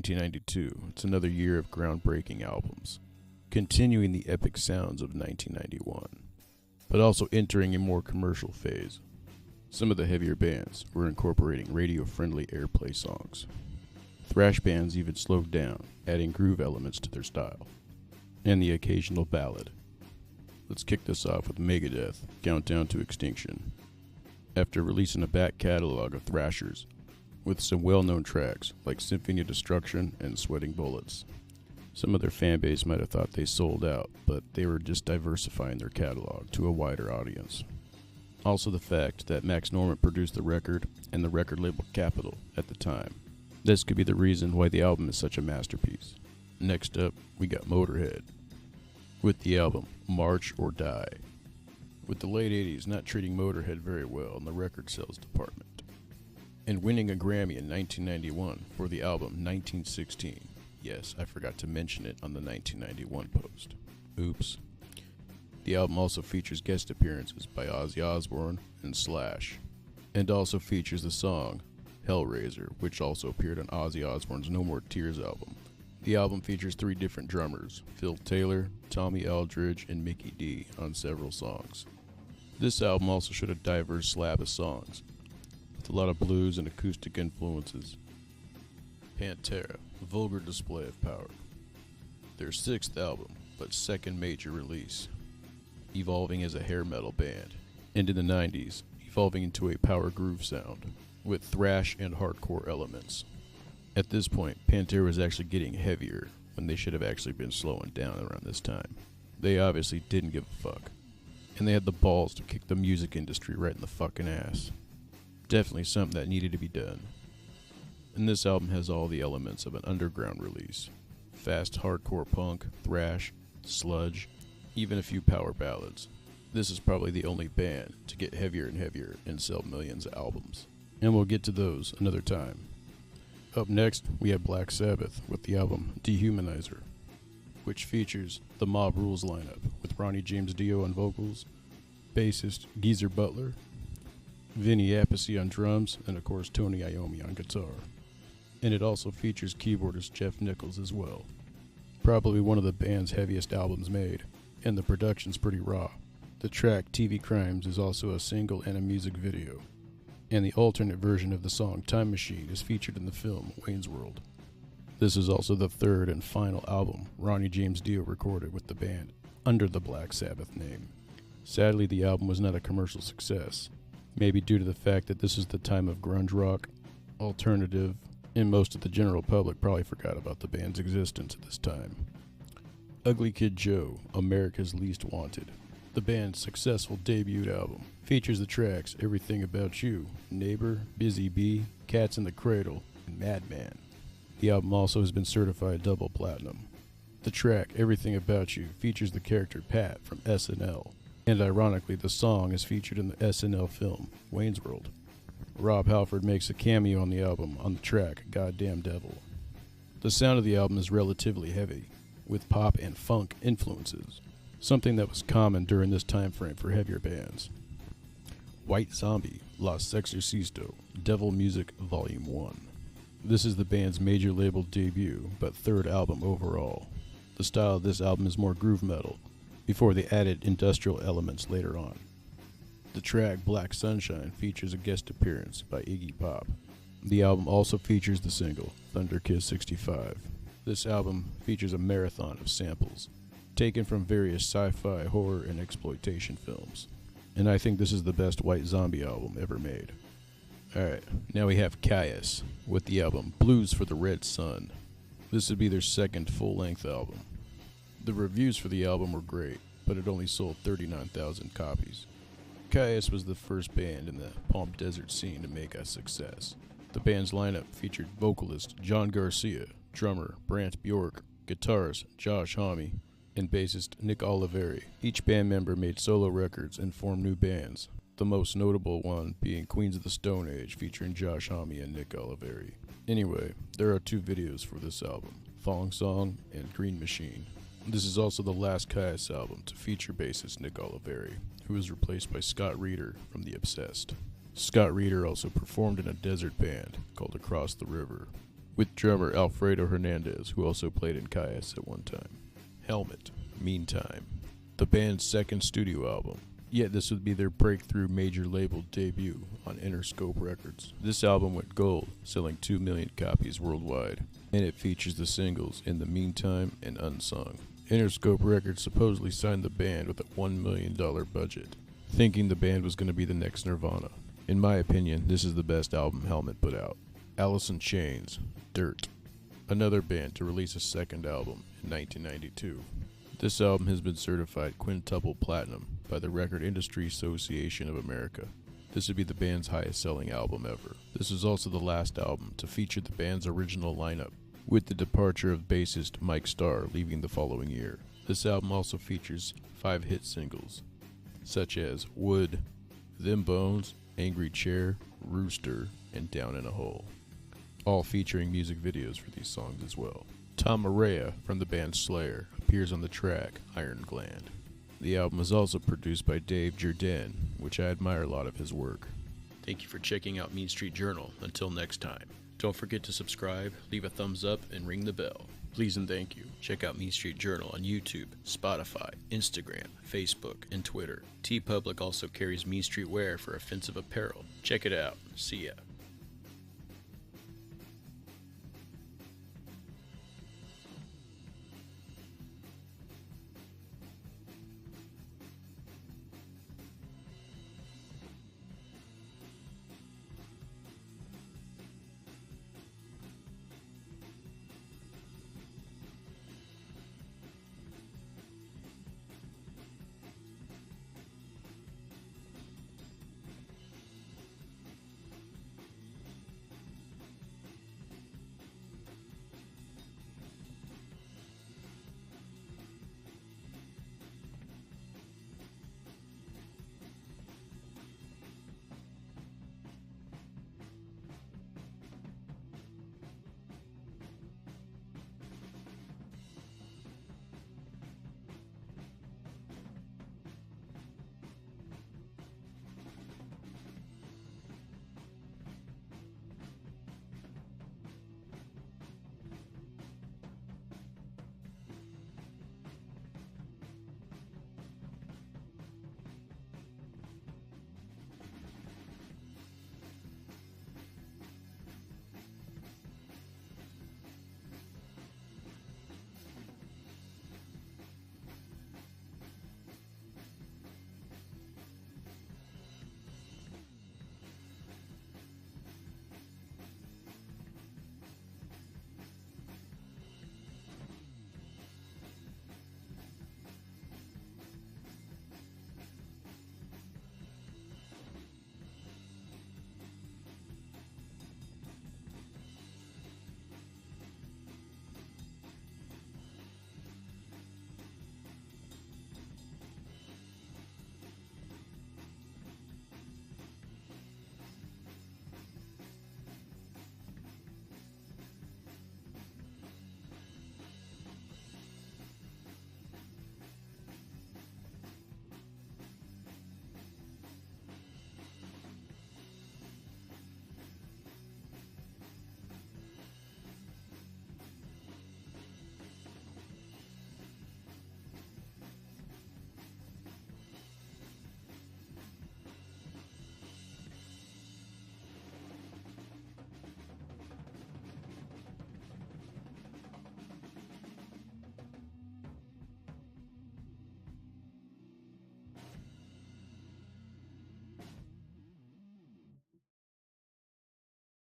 1992, it's another year of groundbreaking albums, continuing the epic sounds of 1991, but also entering a more commercial phase. Some of the heavier bands were incorporating radio-friendly airplay songs. Thrash bands even slowed down, adding groove elements to their style, and the occasional ballad. Let's kick this off with Megadeth, Countdown to Extinction. After releasing a back catalog of thrashers, with some well-known tracks like Symphony of Destruction and Sweating Bullets. Some of their fanbase might have thought they sold out, but they were just diversifying their catalog to a wider audience. Also the fact that Max Norman produced the record and the record label Capitol at the time. This could be the reason why the album is such a masterpiece. Next up, we got Motorhead, with the album March or Die, with the late 80s not treating Motorhead very well in the record sales department, and winning a Grammy in 1991 for the album 1916. Yes, I forgot to mention it on the 1991 post. Oops. The album also features guest appearances by Ozzy Osbourne and Slash, and also features the song Hellraiser, which also appeared on Ozzy Osbourne's No More Tears album. The album features 3 different drummers, Phil Taylor, Tommy Aldridge, and Mickey D on several songs. This album also showed a diverse slab of songs, with a lot of blues and acoustic influences. Pantera, vulgar display of power. Their 6th album, but 2nd major release, evolving as a hair metal band, and in the 90s, evolving into a power groove sound, with thrash and hardcore elements. At this point, Pantera was actually getting heavier, when they should have actually been slowing down around this time. They obviously didn't give a fuck, and they had the balls to kick the music industry right in the fucking ass. Definitely something that needed to be done. And this album has all the elements of an underground release. Fast hardcore punk, thrash, sludge, even a few power ballads. This is probably the only band to get heavier and heavier and sell millions of albums. And we'll get to those another time. Up next, we have Black Sabbath with the album Dehumanizer, which features the Mob Rules lineup with Ronnie James Dio on vocals, bassist Geezer Butler, Vinny Appice on drums, and of course Tony Iommi on guitar. And it also features keyboardist Jeff Nichols as well. Probably one of the band's heaviest albums made, and the production's pretty raw. The track TV Crimes is also a single and a music video, and the alternate version of the song Time Machine is featured in the film Wayne's World. This is also the 3rd and final album Ronnie James Dio recorded with the band under the Black Sabbath name. Sadly, the album was not a commercial success, maybe due to the fact that this is the time of grunge rock, alternative, and most of the general public probably forgot about the band's existence at this time. Ugly Kid Joe, America's Least Wanted, the band's successful debut album, features the tracks Everything About You, Neighbor, Busy Bee, Cats in the Cradle, and Madman. The album also has been certified double platinum. The track Everything About You features the character Pat from SNL, and ironically the song is featured in the SNL film Wayne's World. Rob Halford makes a cameo on the album on the track Goddamn Devil. The sound of the album is relatively heavy, with pop and funk influences, something that was common during this time frame for heavier bands. White Zombie, Los Sexorcisto, Devil Music Volume 1. This is the band's major label debut, but 3rd album overall. The style of this album is more groove metal, before they added industrial elements later on. The track Black Sunshine features a guest appearance by Iggy Pop. The album also features the single Thunder Kiss 65. This album features a marathon of samples, taken from various sci-fi, horror, and exploitation films. And I think this is the best White Zombie album ever made. Alright, now we have Caius with the album Blues for the Red Sun. This would be their 2nd full-length album. The reviews for the album were great, but it only sold 39,000 copies. Caius was the first band in the Palm Desert scene to make a success. The band's lineup featured vocalist John Garcia, drummer Brant Bjork, guitarist Josh Homme, and bassist Nick Oliveri. Each band member made solo records and formed new bands, the most notable one being Queens of the Stone Age featuring Josh Homme and Nick Oliveri. Anyway, there are 2 videos for this album, Thong Song and Green Machine. This is also the last Caius album to feature bassist Nick Oliveri, who was replaced by Scott Reeder from The Obsessed. Scott Reeder also performed in a desert band called Across the River, with drummer Alfredo Hernandez, who also played in Caius at one time. Helmet, Meantime, the band's second studio album, yet this would be their breakthrough major label debut on Interscope Records. This album went gold, selling 2 million copies worldwide, and it features the singles In the Meantime and Unsung. Interscope Records supposedly signed the band with a $1 million budget, thinking the band was going to be the next Nirvana. In my opinion, this is the best album Helmet put out. Alice in Chains, Dirt, another band to release a second album in 1992. This album has been certified quintuple platinum by the Record Industry Association of America. This would be the band's highest selling album ever. This is also the last album to feature the band's original lineup, with the departure of bassist Mike Starr leaving the following year. This album also features 5 hit singles, such as Wood, Them Bones, Angry Chair, Rooster, and Down in a Hole, all featuring music videos for these songs as well. Tom Araya from the band Slayer appears on the track Iron Gland. The album is also produced by Dave Jourdain, which I admire a lot of his work. Thank you for checking out Mean Street Journal. Until next time, don't forget to subscribe, leave a thumbs up, and ring the bell. Please and thank you. Check out Mean Street Journal on YouTube, Spotify, Instagram, Facebook, and Twitter. TeePublic also carries Mean Street wear for offensive apparel. Check it out. See ya.